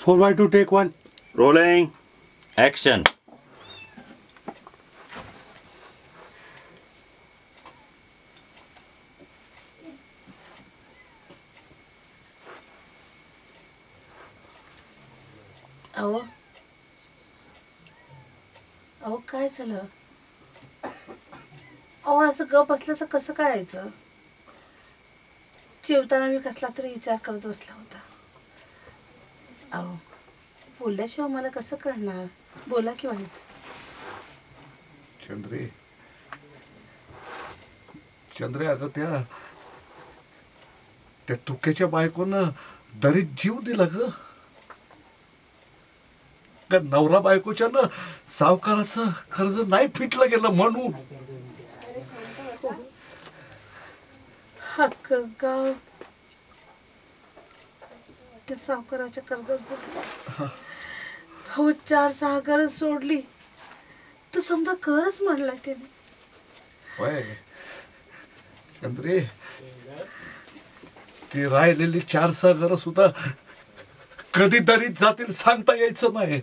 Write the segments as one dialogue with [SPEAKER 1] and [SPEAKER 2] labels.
[SPEAKER 1] 4x2 take 1.
[SPEAKER 2] Rolling. Action.
[SPEAKER 3] अहो अहो काय झालं? अहो असं गप बसलं तर कसं कळायचं? जेवताना मी कसला तरी विचार करत बसला होता. अहो बोलल्याशिवाय मला कसं कळणार? बोला की व्हायच.
[SPEAKER 4] चंद्रे अगं त्या तुक्याच्या बायकोनं दरीत जीव दिला ग. नवरा बायकोच्या ना सावकाराचं कर्ज नाही फिटलं गेलं म्हणून.
[SPEAKER 3] गाव त्या सावकाराच्या कर्जात बुडला. हो 4-6 घरं सोडली तर समजा घरच म्हणलाय त्याने.
[SPEAKER 4] होय चंद्रे, ती राहिलेली 4-6 घरं सुद्धा कधी दरीत जातील सांगता यायचं नाही.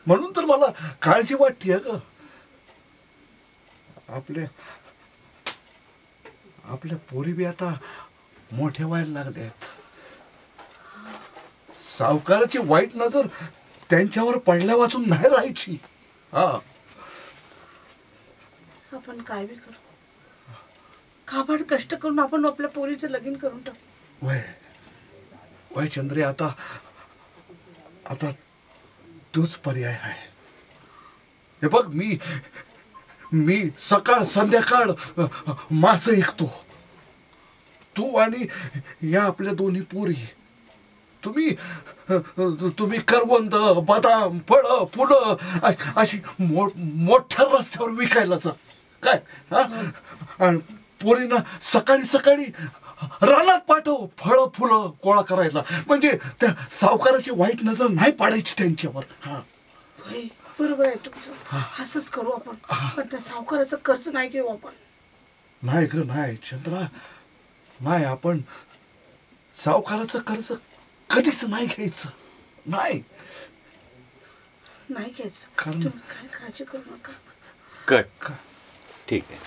[SPEAKER 4] म्हणून तर मला काळजी वाटते ग. आपल्या पोरी बी आता मोठ्या व्हायला लागल्यात. सावकाराची वाईट नजर त्यांच्यावर पडल्या वाचून नाही राहायची. हा
[SPEAKER 3] आपण काय बी करू, काबाड कष्ट करून आपण आपल्या पोरीचं लगीन करून टाकू.
[SPEAKER 4] वय चंद्रे, आता तोच पर्याय आहे. हे बघ, मी सकाळ संध्याकाळ मास ऐकतो. तू आणि या आपल्या दोन्ही पोरी तुम्ही करवंद, बदाम, फळं, फुलं अशी मोठ्या रस्त्यावर विकायला जा काय. आणि पोरींना सकाळी सकाळी रानात पाठव फळं फुलं गोळा करायला. म्हणजे त्या सावकाराची वाईट नजर नाही पाडायची त्यांच्यावर.
[SPEAKER 3] बरोबर आहे तुमचं. असंच करू आपण. पण त्या सावकाराचं कर्ज नाही घेऊ आपण.
[SPEAKER 4] नाही ग, नाही चंद्रा, नाही. आपण सावकाराचं कर्ज कधीच नाही घ्यायचं. नाही
[SPEAKER 3] घ्यायचं.
[SPEAKER 4] कारण
[SPEAKER 3] तुम्ही काय काळजी करू नका.
[SPEAKER 2] कट. ठीक आहे.